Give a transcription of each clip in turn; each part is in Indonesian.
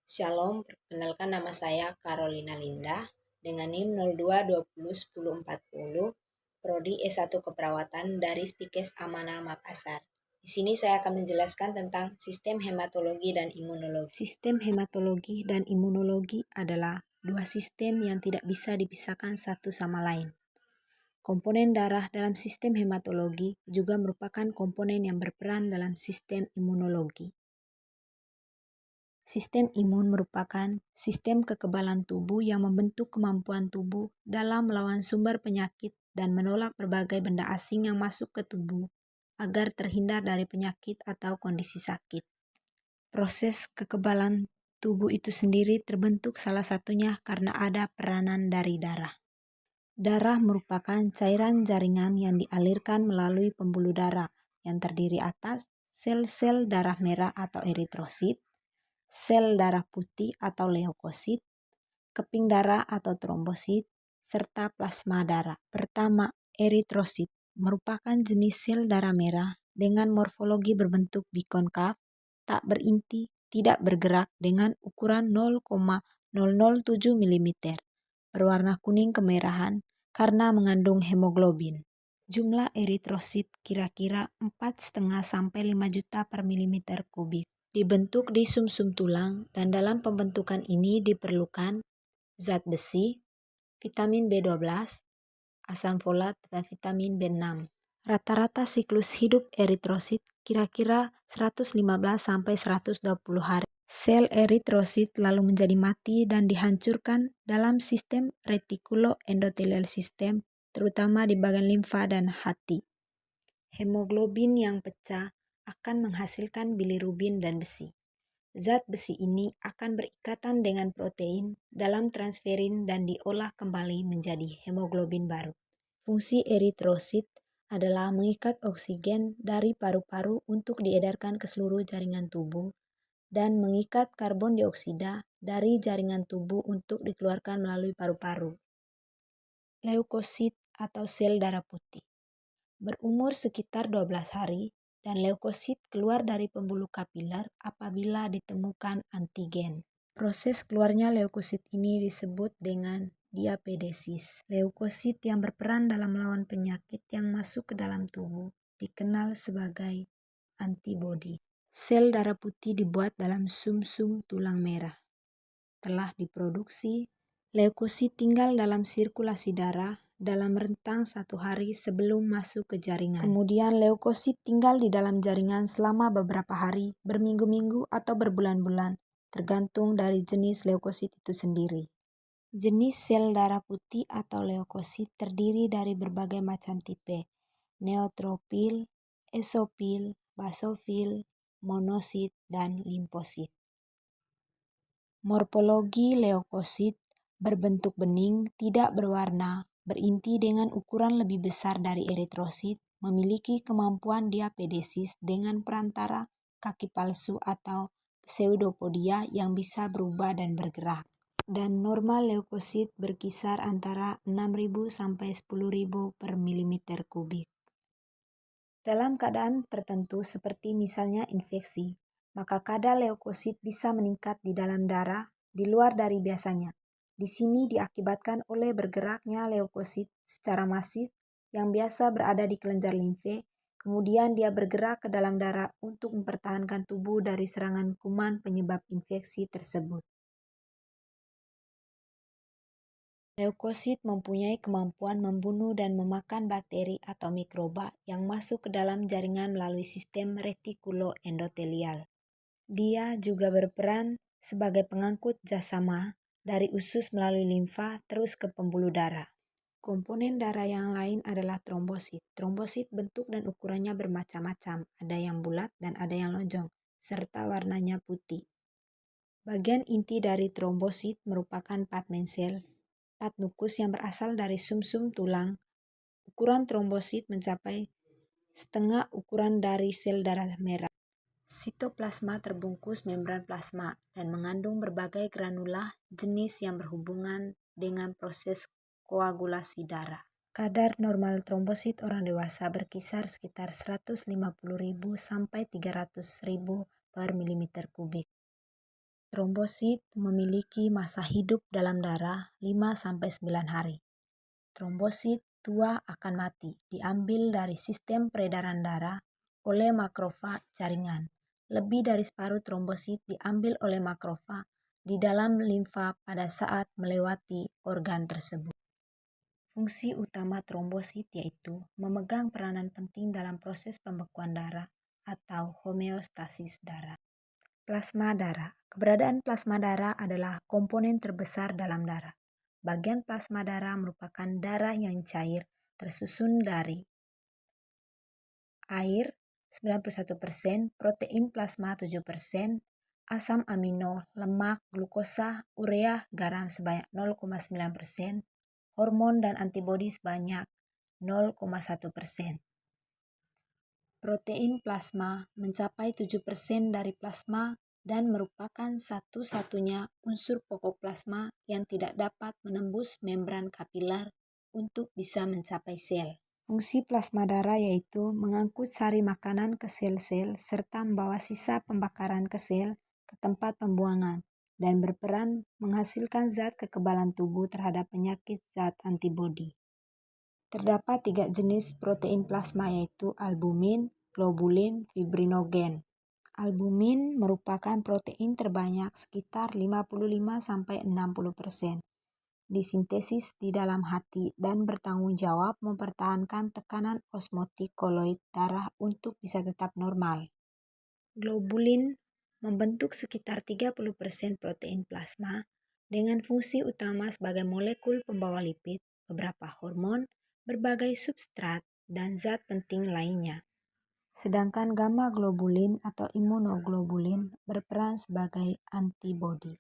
Shalom, perkenalkan nama saya Carolina Linda dengan NIM 02201040, Prodi S1 Keperawatan dari Stikes Amanah Makassar. Di sini saya akan menjelaskan tentang sistem hematologi dan imunologi. Sistem hematologi dan imunologi adalah dua sistem yang tidak bisa dipisahkan satu sama lain. Komponen darah dalam sistem hematologi juga merupakan komponen yang berperan dalam sistem imunologi. Sistem imun merupakan sistem kekebalan tubuh yang membentuk kemampuan tubuh dalam melawan sumber penyakit dan menolak berbagai benda asing yang masuk ke tubuh agar terhindar dari penyakit atau kondisi sakit. Proses kekebalan tubuh itu sendiri terbentuk salah satunya karena ada peranan dari darah. Darah merupakan cairan jaringan yang dialirkan melalui pembuluh darah yang terdiri atas sel-sel darah merah atau eritrosit, sel darah putih atau leukosit, keping darah atau trombosit, serta plasma darah. Pertama, eritrosit merupakan jenis sel darah merah dengan morfologi berbentuk bikonkav, tak berinti, tidak bergerak dengan ukuran 0,007 mm, berwarna kuning kemerahan karena mengandung hemoglobin. Jumlah eritrosit kira-kira 4,5 sampai 5 juta per milimeter kubik. Dibentuk di sumsum tulang dan dalam pembentukan ini diperlukan zat besi, vitamin B12, asam folat, dan vitamin B6. Rata-rata siklus hidup eritrosit kira-kira 115 sampai 120 hari. Sel eritrosit lalu menjadi mati dan dihancurkan dalam sistem retikuloendotelial system, terutama di bagian limfa dan hati. Hemoglobin yang pecah akan menghasilkan bilirubin dan besi. Zat besi ini akan berikatan dengan protein dalam transferin dan diolah kembali menjadi hemoglobin baru. Fungsi eritrosit adalah mengikat oksigen dari paru-paru untuk diedarkan ke seluruh jaringan tubuh dan mengikat karbon dioksida dari jaringan tubuh untuk dikeluarkan melalui paru-paru. Leukosit atau sel darah putih berumur sekitar 12 hari dan leukosit keluar dari pembuluh kapiler apabila ditemukan antigen. Proses keluarnya leukosit ini disebut dengan diapedesis. Leukosit yang berperan dalam melawan penyakit yang masuk ke dalam tubuh dikenal sebagai antibodi. Sel darah putih dibuat dalam sumsum tulang merah. Telah diproduksi, leukosit tinggal dalam sirkulasi darah dalam rentang 1 hari sebelum masuk ke jaringan. Kemudian leukosit tinggal di dalam jaringan selama beberapa hari, berminggu-minggu atau berbulan-bulan, tergantung dari jenis leukosit itu sendiri. Jenis sel darah putih atau leukosit terdiri dari berbagai macam tipe: neutrofil, esofil, basofil, monosit, dan limfosit. Morfologi leukosit berbentuk bening, tidak berwarna, berinti dengan ukuran lebih besar dari eritrosit, memiliki kemampuan diapedesis dengan perantara kaki palsu atau pseudopodia yang bisa berubah dan bergerak. Dan normal leukosit berkisar antara 6.000 sampai 10.000 per milimeter kubik. Dalam keadaan tertentu seperti misalnya infeksi, maka kadar leukosit bisa meningkat di dalam darah di luar dari biasanya. Di sini diakibatkan oleh bergeraknya leukosit secara masif yang biasa berada di kelenjar limfe, kemudian dia bergerak ke dalam darah untuk mempertahankan tubuh dari serangan kuman penyebab infeksi tersebut. Leukosit mempunyai kemampuan membunuh dan memakan bakteri atau mikroba yang masuk ke dalam jaringan melalui sistem retikuloendotelial. Dia juga berperan sebagai pengangkut jasama dari usus melalui limfa terus ke pembuluh darah. Komponen darah yang lain adalah trombosit. Trombosit bentuk dan ukurannya bermacam-macam, ada yang bulat dan ada yang lonjong, serta warnanya putih. Bagian inti dari trombosit merupakan pigmen sel, pad nukus yang berasal dari sumsum tulang. Ukuran trombosit mencapai setengah ukuran dari sel darah merah. Sitoplasma terbungkus membran plasma dan mengandung berbagai granula jenis yang berhubungan dengan proses koagulasi darah. Kadar normal trombosit orang dewasa berkisar sekitar 150.000 sampai 300.000 per milimeter kubik. Trombosit memiliki masa hidup dalam darah 5-9 hari. Trombosit tua akan mati, diambil dari sistem peredaran darah oleh makrofag jaringan. Lebih dari separuh trombosit diambil oleh makrofag di dalam limfa pada saat melewati organ tersebut. Fungsi utama trombosit yaitu memegang peranan penting dalam proses pembekuan darah atau homeostasis darah. Plasma darah. Keberadaan plasma darah adalah komponen terbesar dalam darah. Bagian plasma darah merupakan darah yang cair tersusun dari air 91%, protein plasma 7%, asam amino, lemak, glukosa, urea, garam sebanyak 0,9%, hormon dan antibodi sebanyak 0,1%. Protein plasma mencapai 7% dari plasma dan merupakan satu-satunya unsur pokok plasma yang tidak dapat menembus membran kapiler untuk bisa mencapai sel. Fungsi plasma darah yaitu mengangkut sari makanan ke sel-sel serta membawa sisa pembakaran ke sel ke tempat pembuangan dan berperan menghasilkan zat kekebalan tubuh terhadap penyakit zat antibodi. Terdapat 3 jenis protein plasma yaitu albumin, globulin, fibrinogen. Albumin merupakan protein terbanyak sekitar 55-60%. Disintesis di dalam hati dan bertanggung jawab mempertahankan tekanan osmotik koloid darah untuk bisa tetap normal. Globulin membentuk sekitar 30% protein plasma dengan fungsi utama sebagai molekul pembawa lipid, beberapa hormon, berbagai substrat, dan zat penting lainnya. Sedangkan gamma globulin atau imunoglobulin berperan sebagai antibodi.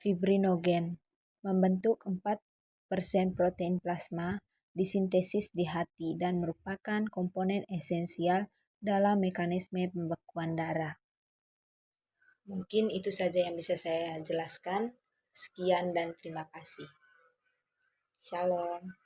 Fibrinogen membentuk 4% protein plasma disintesis di hati dan merupakan komponen esensial dalam mekanisme pembekuan darah. Mungkin itu saja yang bisa saya jelaskan. Sekian dan terima kasih. Shalom.